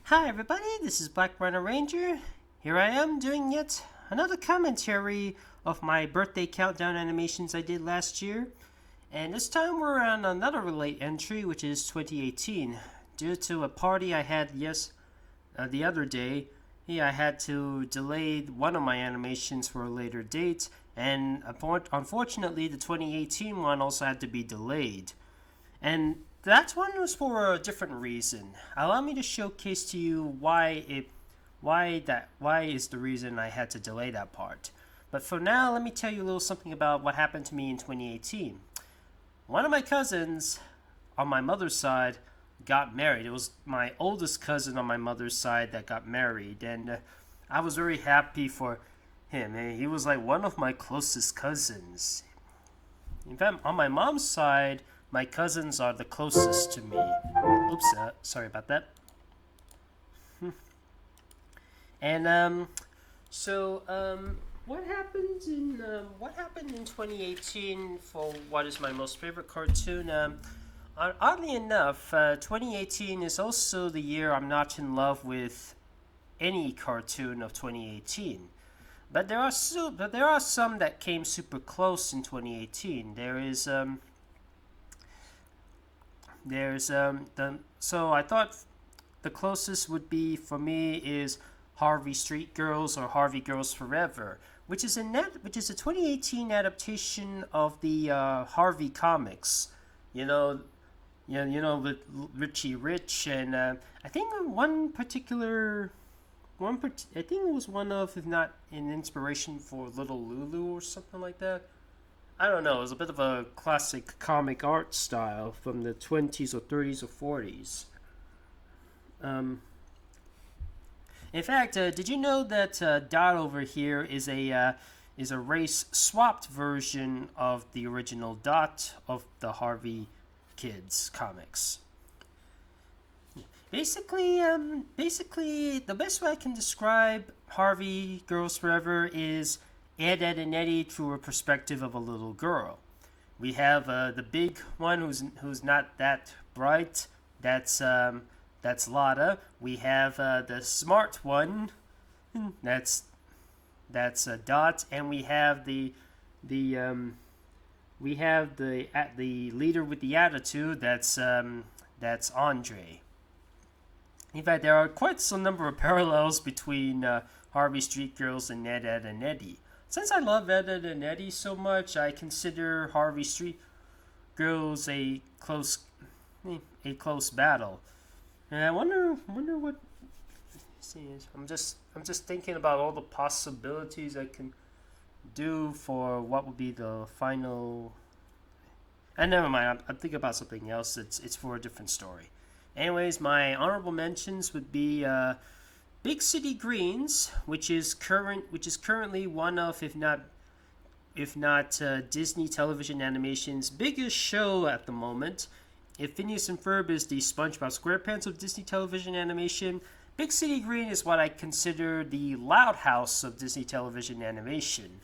Hi everybody, this is Black Rhino Ranger. Here I am doing yet another commentary of my birthday countdown animations I did last year. And this time we're on another late entry, which is 2018. Due to a party I had the other day, I had to delay one of my animations for a later date, and unfortunately the 2018 one also had to be delayed. And that one was for a different reason. Allow me to showcase to you why is the reason I had to delay that part. But for now, let me tell you a little something about what happened to me in 2018. One of my cousins on my mother's side got married. It was my oldest cousin on my mother's side that got married, and I was very happy for him. He was like one of my closest cousins. In fact, on my mom's side, my cousins are the closest to me. Oops, sorry about that. And what happened in 2018 for what is my most favorite cartoon? Oddly enough, 2018 is also the year I'm not in love with any cartoon of 2018. But there are some that came super close in 2018. So I thought the closest would be for me is Harvey Street Girls or Harvey Girls Forever, which is a 2018 adaptation of the Harvey comics. With Richie Rich, and I think I think it was one of, if not an inspiration for Little Lulu or something like that. I don't know. It was a bit of a classic comic art style from the 20s or 30s or 40s. In fact, did you know that Dot over here is a race swapped version of the original Dot of the Harvey Kids comics? Basically, the best way I can describe Harvey Girls Forever is Ed, Ed, and Eddie through a perspective of a little girl. We have the big one who's not that bright. That's Lotta. We have the smart one. That's Dot, and we have the leader with the attitude. That's Andre. In fact, there are quite some number of parallels between Harvey Street Girls and Ed, Ed, and Eddie. Since I love Ed, Ed, and Eddie so much, I consider Harvey Street Girls a close battle. And I wonder what. I'm just thinking about all the possibilities I can do for what would be the final. And never mind. I'm thinking about something else. It's for a different story. Anyways, my honorable mentions would be Big City Greens, which is currently one of, if not Disney Television Animation's biggest show at the moment. If Phineas and Ferb is the SpongeBob SquarePants of Disney Television Animation, Big City Green is what I consider the Loud House of Disney Television Animation,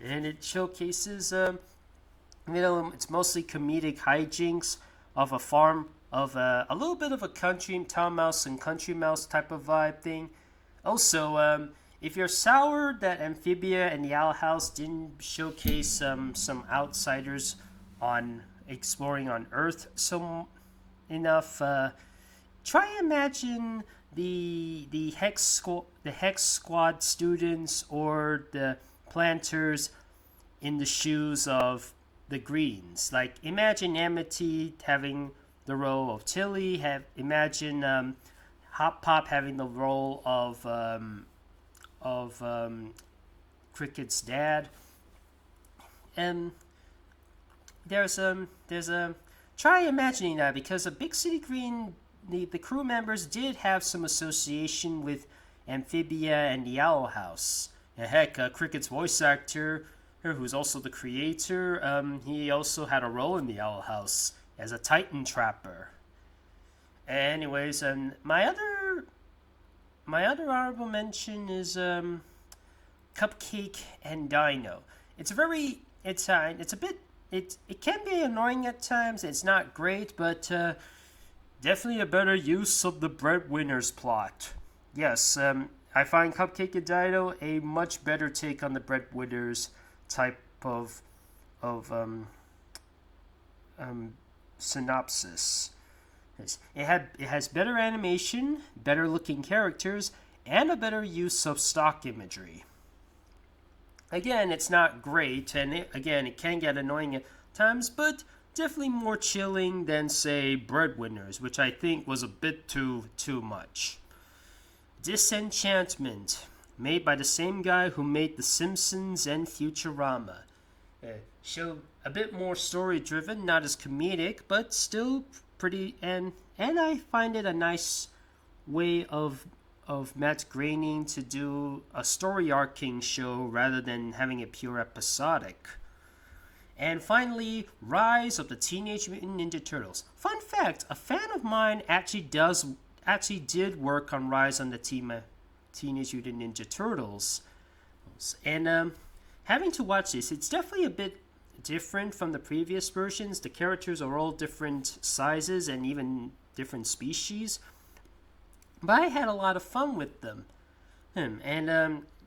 and it showcases, it's mostly comedic hijinks of a farm. Of a little bit of a town mouse and country mouse type of vibe thing. Also, if you're sour that Amphibia and the Owl House didn't showcase some outsiders on exploring on Earth enough, try imagine the Hex Squad students or the planters in the shoes of the Greens. Like, imagine Amity having the role of Tilly. Imagine Hop Pop having the role of Cricket's dad. And there's try imagining that, because a Big City Green, the crew members did have some association with Amphibia and the Owl House. And heck, Cricket's voice actor, who's also the creator, he also had a role in the Owl House as a Titan Trapper. Anyways, my other honorable mention is Cupcake and Dino. It can be annoying at times. It's not great, but definitely a better use of the breadwinners plot. Yes, I find Cupcake and Dino a much better take on the breadwinners type of um, synopsis. It has better animation, better looking characters, and a better use of stock imagery. Again, it's not great, and it can get annoying at times, but definitely more chilling than, say, Breadwinners, which I think was a bit too much. Disenchantment, made by the same guy who made The Simpsons and Futurama. Show a bit more story driven, not as comedic, but still pretty, and I find it a nice way of Matt Groening to do a story arcing show rather than having it pure episodic. And finally, Rise of the Teenage Mutant Ninja Turtles. Fun fact: a fan of mine actually did work on Rise on the Teenage Mutant Ninja Turtles, and having to watch this, it's definitely a bit different from the previous versions. The characters are all different sizes and even different species, but I had a lot of fun with them.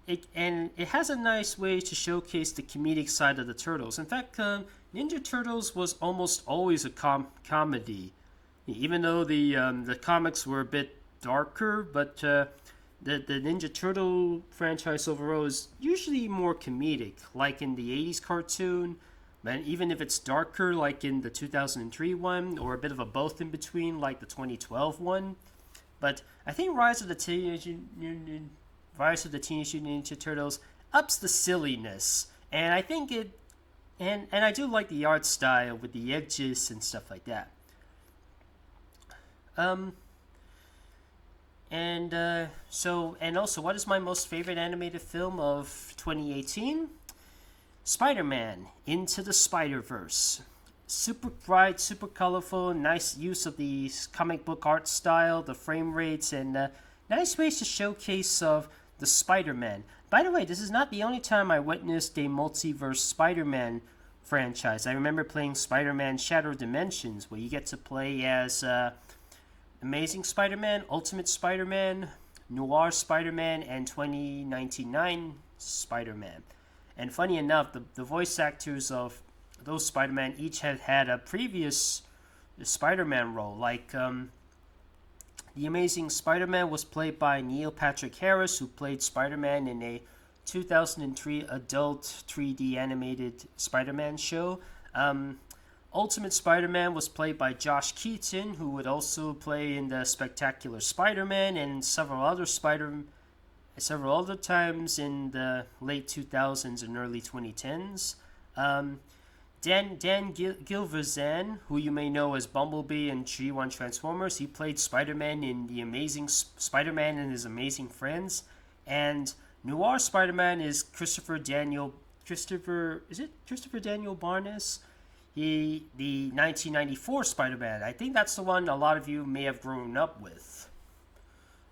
It has a nice way to showcase the comedic side of the Turtles. In fact, Ninja Turtles was almost always a comedy, even though the comics were a bit darker. But the Ninja Turtle franchise overall is usually more comedic, like in the '80s cartoon. And even if it's darker, like in the 2003 one, or a bit of a both in between, like the 2012 one. But I think Rise of the Teenage Mutant Ninja Turtles ups the silliness, and I think and I do like the art style with the edges and stuff like that. And also, what is my most favorite animated film of 2018? Spider-Man Into the Spider-Verse. Super bright, super colorful, nice use of the comic book art style, the frame rates, and nice ways to showcase of the Spider-Man. By the way, this is not the only time I witnessed a multiverse Spider-Man franchise. I remember playing Spider-Man Shattered Dimensions, where you get to play as Amazing Spider-Man, Ultimate Spider-Man, Noir Spider-Man, and 2099 Spider-Man. And funny enough, the voice actors of those Spider-Man each had a previous Spider-Man role. Like, The Amazing Spider-Man was played by Neil Patrick Harris, who played Spider-Man in a 2003 adult 3D animated Spider-Man show. Ultimate Spider-Man was played by Josh Keaton, who would also play in the Spectacular Spider-Man and several other times in the late 2000s and early 2010s. Dan Gilvezan, who you may know as Bumblebee and G1 Transformers, he played Spider-Man in The Amazing Spider-Man and His Amazing Friends. And Noir Spider-Man is Christopher Daniel Barnes? The 1994 Spider-Man. I think that's the one a lot of you may have grown up with.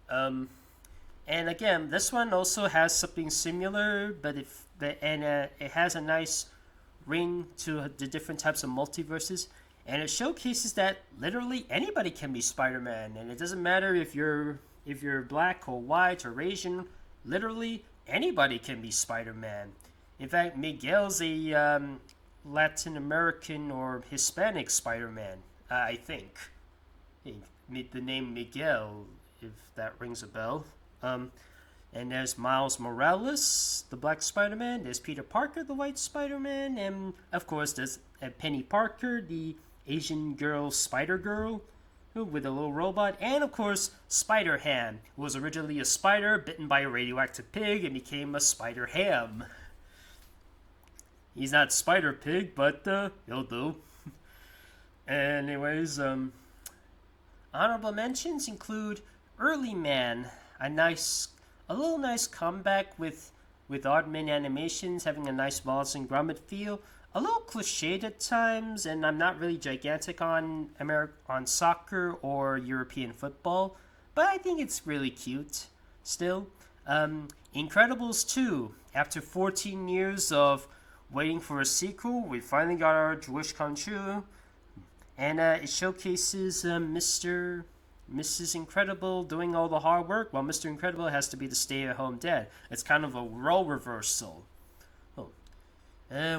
And again, this one also has something similar, but it has a nice ring to the different types of multiverses, and it showcases that literally anybody can be Spider-Man, and it doesn't matter if you're black or white or Asian. Literally anybody can be Spider-Man. In fact, Miguel's a Latin American or Hispanic Spider-Man, I think. The name Miguel, if that rings a bell. And there's Miles Morales, the Black Spider-Man. There's Peter Parker, the White Spider-Man. And, of course, there's Penny Parker, the Asian girl Spider-Girl, with a little robot. And, of course, Spider-Ham, who was originally a spider bitten by a radioactive pig and became a Spider-Ham. He's not Spider-Pig, but he'll do. Anyways, honorable mentions include Early Man, a little nice comeback with Aardman Animations having a nice Wallace and Gromit feel. A little cliched at times, and I'm not really gigantic on soccer or European football, but I think it's really cute still. Incredibles 2. After 14 years of waiting for a sequel, we finally got our wish come true. And it showcases Mrs. Incredible doing all the hard work, while Mr. Incredible has to be the stay-at-home dad. It's kind of a role reversal. Oh,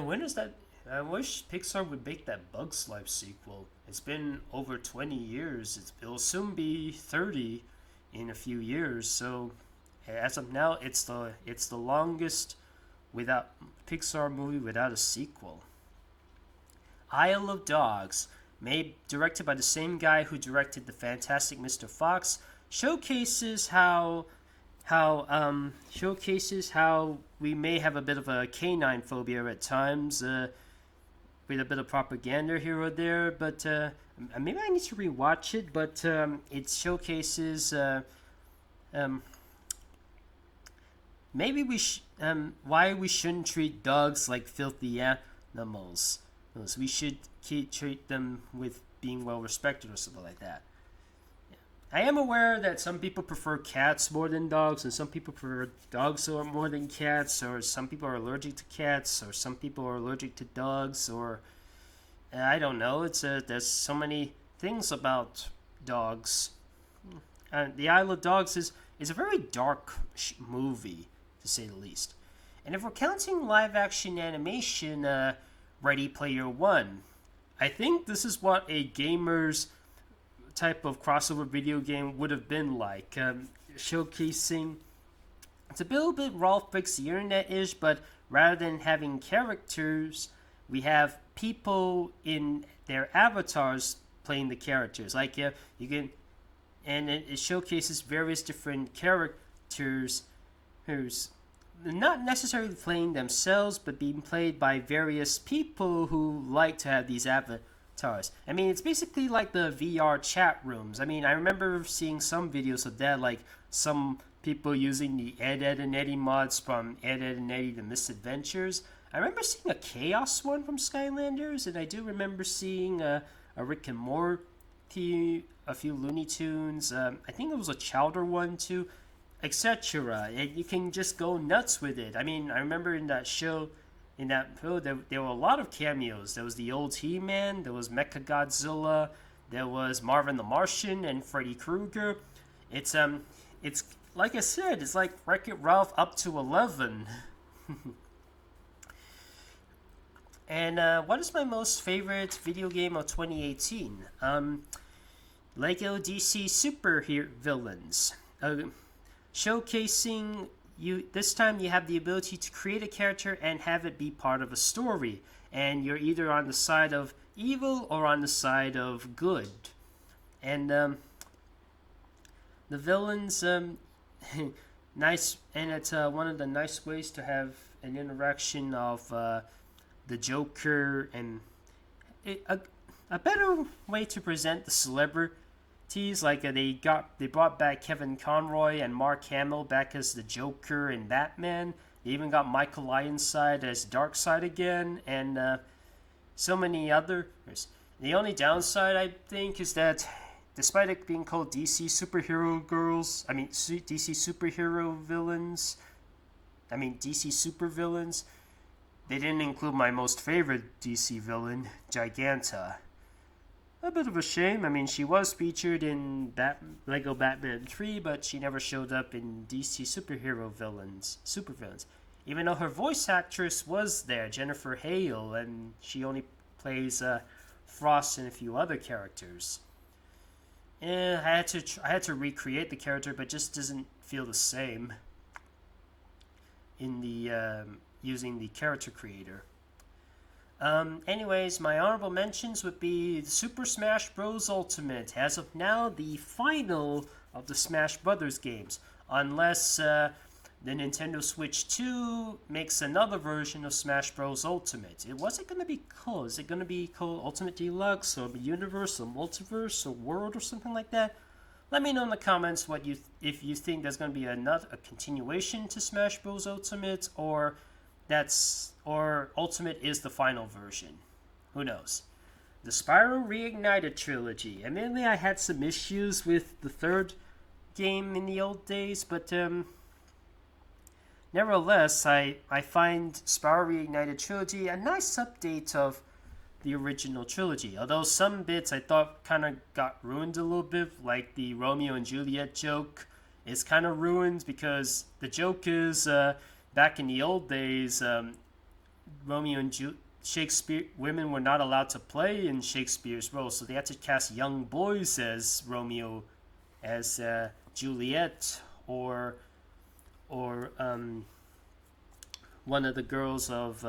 when is that? I wish Pixar would make that Bugs Life sequel. It's been over 20 years. It'll soon be 30 in a few years. So, as of now, it's the longest without Pixar movie without a sequel. Isle of Dogs, directed by the same guy who directed the Fantastic Mr. Fox, showcases how we may have a bit of a canine phobia at times, with a bit of propaganda here or there. But maybe I need to rewatch it. But it showcases maybe why we shouldn't treat dogs like filthy animals. We should treat them with being well respected or something like that. I am aware that some people prefer cats more than dogs, and some people prefer dogs more than cats, or some people are allergic to cats, or some people are allergic to dogs, or I don't know. There's so many things about dogs. The Isle of Dogs is a very dark movie, to say the least. And if we're counting live-action animation, Ready Player One, I think this is what a gamer's type of crossover video game would have been like, showcasing. It's a little bit Ralph Breaks the Internet-ish, but rather than having characters, we have people in their avatars playing the characters. Like you can, and it showcases various different characters who's not necessarily playing themselves, but being played by various people who like to have these avatars. I mean, it's basically like the VR chat rooms. I mean, I remember seeing some videos of that, like some people using the Ed, Edd and Eddy mods from Ed, Edd and Eddy The Misadventures. I remember seeing a Chaos one from Skylanders, and I do remember seeing a Rick and Morty, a few Looney Tunes. I think there was a Chowder one too, etc. You can just go nuts with it. I mean, I remember in that show, there were a lot of cameos. There was the old He-Man, there was Mechagodzilla, there was Marvin the Martian and Freddy Krueger. It's like I said, it's like Wreck-It Ralph up to 11. And what is my most favorite video game of 2018? Lego DC Superhero Villains. Showcasing you this time you have the ability to create a character and have it be part of a story, and you're either on the side of evil or on the side of good. And the villains, nice, and it's one of the nice ways to have an interaction of the Joker, and a better way to present the celebrities. Like they brought back Kevin Conroy and Mark Hamill back as the Joker and Batman. They even got Michael Ironside as Darkseid again, and so many others. The only downside, I think, is that despite it being called DC Superhero DC Superhero Villains, DC Super Villains, they didn't include my most favorite DC villain, Giganta. A bit of a shame. I mean, she was featured in Lego Batman 3, but she never showed up in DC Superhero Villains, Super Villains. Even though her voice actress was there, Jennifer Hale, and she only plays Frost and a few other characters. I had to recreate the character, but just doesn't feel the same in the using the character creator. Anyways, my honorable mentions would be Super Smash Bros. Ultimate. As of now, the final of the Smash Brothers games. Unless the Nintendo Switch 2 makes another version of Smash Bros. Ultimate. What's it going to be called? Is it going to be called Ultimate Deluxe, or Universe, or Multiverse, or World, or something like that? Let me know in the comments if you think there's going to be a continuation to Smash Bros. Ultimate, or Ultimate is the final version. Who knows? The Spyro Reignited trilogy. Admittedly, I had some issues with the third game in the old days, but nevertheless, I find Spyro Reignited trilogy a nice update of the original trilogy. Although some bits I thought kind of got ruined a little bit, like the Romeo and Juliet joke is kind of ruined because the joke is back in the old days, Romeo and Shakespeare women were not allowed to play in Shakespeare's role, so they had to cast young boys as Romeo, as Juliet, or one of the girls of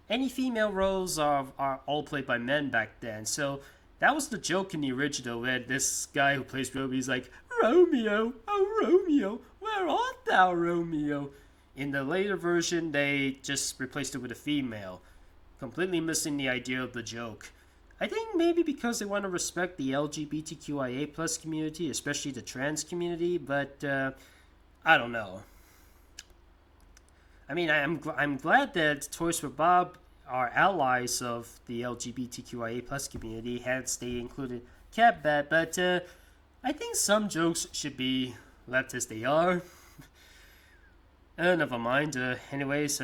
any female roles are all played by men back then. So that was the joke in the original, where this guy who plays Romeo is like, Romeo, oh Romeo, where art thou, Romeo? In the later version, they just replaced it with a female, completely missing the idea of the joke. I think maybe because they want to respect the LGBTQIA plus community, especially the trans community, but I don't know. I mean, I'm glad that Toys for Bob are allies of the LGBTQIA plus community, hence they included Cat Bat, but I think some jokes should be left as they are. Never mind. Anyways,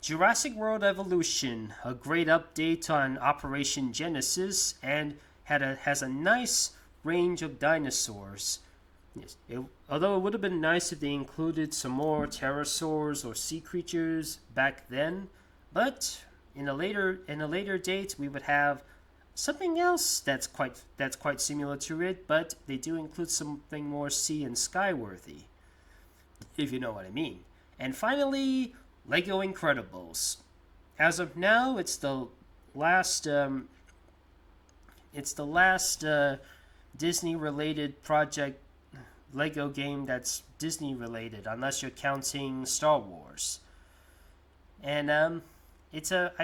Jurassic World Evolution, a great update on Operation Genesis, and has a nice range of dinosaurs. Yes, although it would have been nice if they included some more pterosaurs or sea creatures back then, but in a later date we would have something else that's quite similar to it, but they do include something more sea and sky worthy, if you know what I mean. And finally, Lego Incredibles. As of now, it's the last Disney-related project Lego game that's Disney-related, unless you're counting Star Wars. And I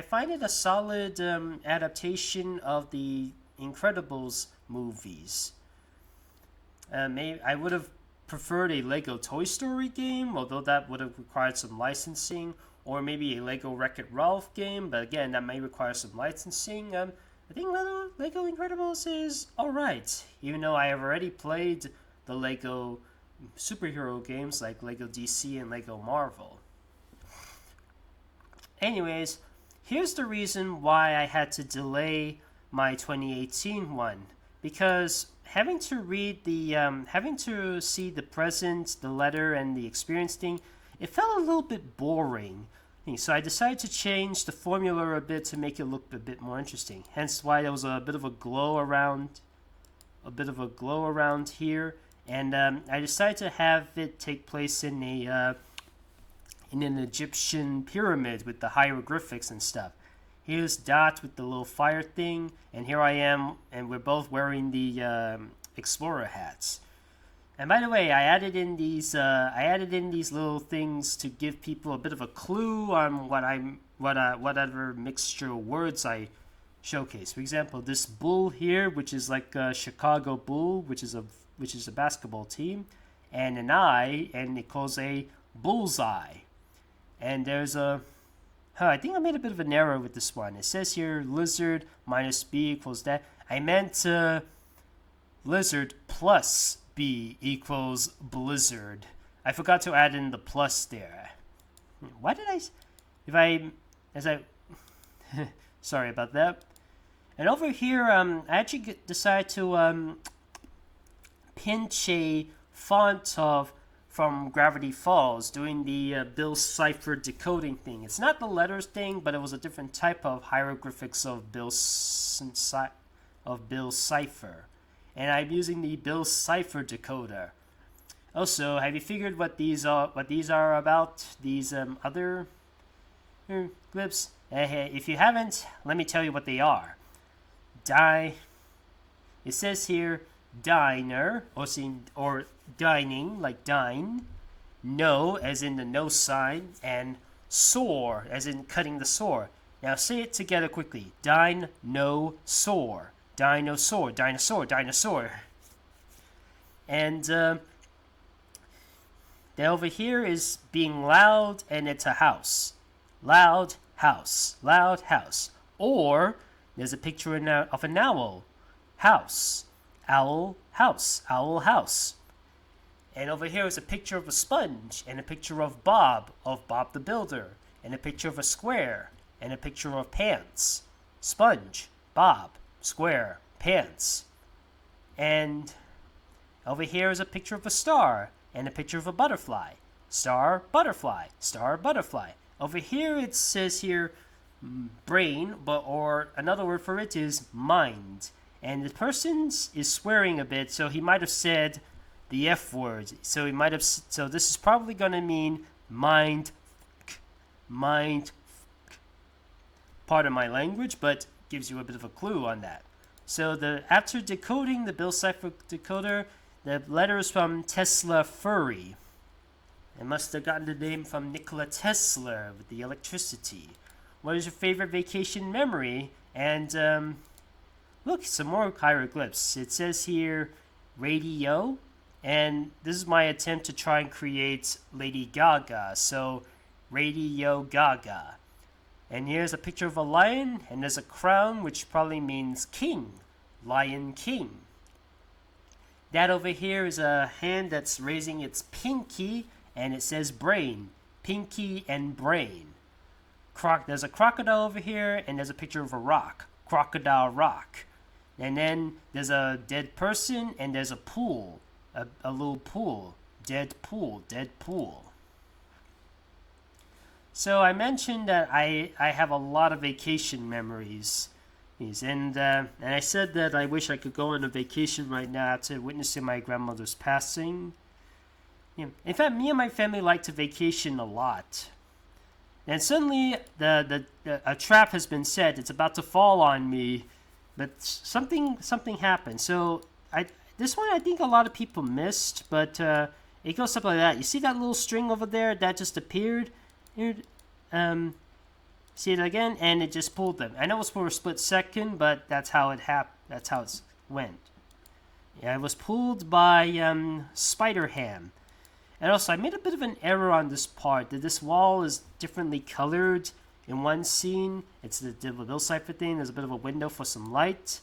find it a solid adaptation of the Incredibles movies. I would have preferred a Lego Toy Story game, although that would have required some licensing, or maybe a Lego Wreck-It Ralph game, but again, that may require some licensing. I think Lego Incredibles is alright, even though I have already played the Lego superhero games like Lego DC and Lego Marvel. Anyways, here's the reason why I had to delay my 2018 one, because having to see the present, the letter, and the experience thing, it felt a little bit boring. So I decided to change the formula a bit to make it look a bit more interesting. Hence why there was a bit of a glow around here, and I decided to have it take place in an Egyptian pyramid with the hieroglyphics and stuff. Here's Dot with the little fire thing, and here I am, and we're both wearing the explorer hats. And by the way, I added in these little things to give people a bit of a clue on whatever mixture of words I showcase. For example, this bull here, which is like a Chicago Bull, which is a basketball team, and an eye, and it calls a bullseye. And there's I think I made a bit of an error with this one. It says here lizard minus b equals that. I meant lizard plus b equals blizzard. I forgot to add in the plus there. Why did sorry about that. And over here, I actually decided to pinch a font from Gravity Falls, doing the Bill Cipher decoding thing. It's not the letters thing, but it was a different type of hieroglyphics of Bill Cipher. And I'm using the Bill Cipher decoder. Also, have you figured what these are about? These other glyphs? If you haven't, let me tell you what they are. It says here diner, or dining, like dine. No, as in the no sign, and soar, as in cutting the saw. Now say it together quickly. Dine, no, soar. Dinosaur, dinosaur, dinosaur. And then over here is being loud, and it's a house. Loud house, loud house. Or there's a picture of an owl. House, owl, house, owl, house. And over here is a picture of a sponge, and a picture of Bob the Builder, and a picture of a square, and a picture of pants. sponge, bob, square, pants. And over here is a picture of a star and a picture of a butterfly. Star, butterfly, star, butterfly. Over here it says here brain, or another word for it is mind. And the person is swearing a bit, so he might have said the F word. So this is probably going to mean mind. Pardon my language, but gives you a bit of a clue on that. So after decoding the Bill Cipher decoder, the letter is from Tesla Furry. It must have gotten the name from Nikola Tesla with the electricity. What is your favorite vacation memory? And look, some more hieroglyphs. It says here radio, and this is my attempt to try and create Lady Gaga. So Radio Gaga. And here's a picture of a lion, and there's a crown, which probably means king. Lion King. That over here is a hand that's raising its pinky, and it says brain. Pinky and brain. There's a crocodile over here, and there's a picture of a rock. Crocodile rock. And then there's a dead person, and there's a pool. A little pool. Dead pool. Dead pool. So I mentioned that I have a lot of vacation memories. And I said that I wish I could go on a vacation right now after witnessing my grandmother's passing. In fact, me and my family like to vacation a lot. And suddenly, a trap has been set. It's about to fall on me, but something happened. So this one I think a lot of people missed, but it goes something like that. You see that little string over there that just appeared? Here, see it again, and it just pulled them. I know it was for a split second, but that's how it happened. That's how it went. Yeah, it was pulled by Spider Ham. And also, I made a bit of an error on this part. That this wall is differently colored in one scene. It's the Bill Cipher thing. There's a bit of a window for some light,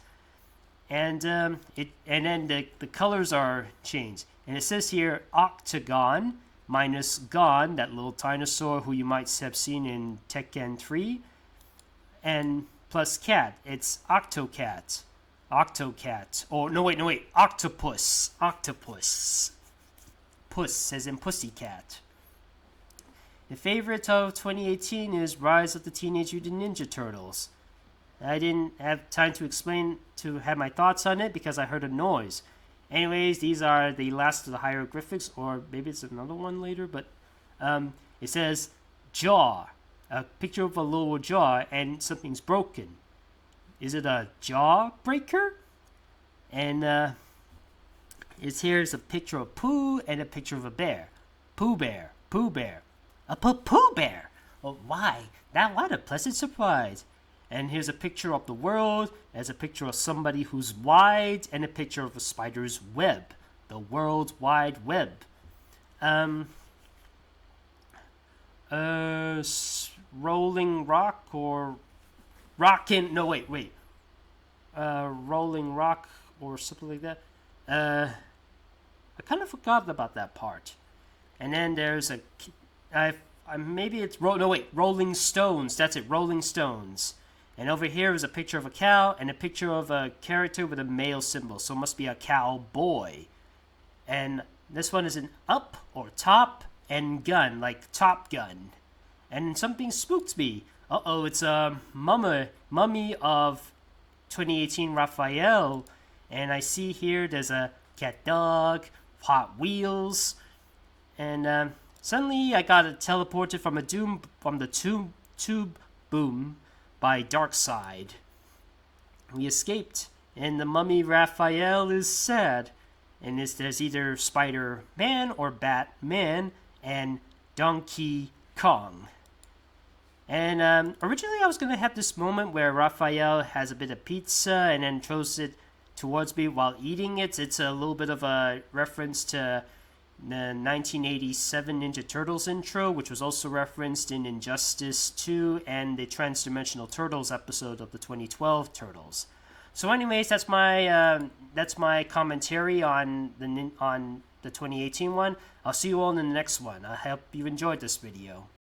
and then the colors are changed. And it says here octagon minus Gon, that little dinosaur who you might have seen in Tekken 3, and plus cat. It's Octocat. Or no wait, Octopus. Puss as in pussycat. The favorite of 2018 is Rise of the Teenage Mutant Ninja Turtles. I didn't have time to have my thoughts on it because I heard a noise. Anyways, these are the last of the hieroglyphics, or maybe it's another one later, but it says jaw, a picture of a lower jaw, and something's broken. Is it a jaw breaker? And here's a picture of Pooh and a picture of a bear. Pooh Bear. A Pooh Bear! Oh, why? What a pleasant surprise. And here's a picture of the world. There's a picture of somebody who's wide, and a picture of a spider's web. The World Wide Web. Rolling Rock or Rockin'. No, wait. Rolling Rock or something like that. I kind of forgot about that part. And then there's Rolling Stones. That's it, Rolling Stones. And over here is a picture of a cow and a picture of a character with a male symbol. So it must be a cowboy. And this one is an up or top and gun, like Top Gun. And something spooked me. It's a mummy of 2018 Raphael. And I see here there's a cat dog, Hot Wheels. And suddenly I got teleported from the tube boom by Darkseid. We escaped, and the mummy Raphael is sad. And there's either Spider-Man or Batman and Donkey Kong. And originally I was going to have this moment where Raphael has a bit of pizza and then throws it towards me while eating it. It's a little bit of a reference to the 1987 Ninja Turtles intro, which was also referenced in Injustice 2 and the Transdimensional Turtles episode of the 2012 Turtles. So anyways, that's my commentary on the 2018 one. I'll see you all in the next one. I hope you enjoyed this video.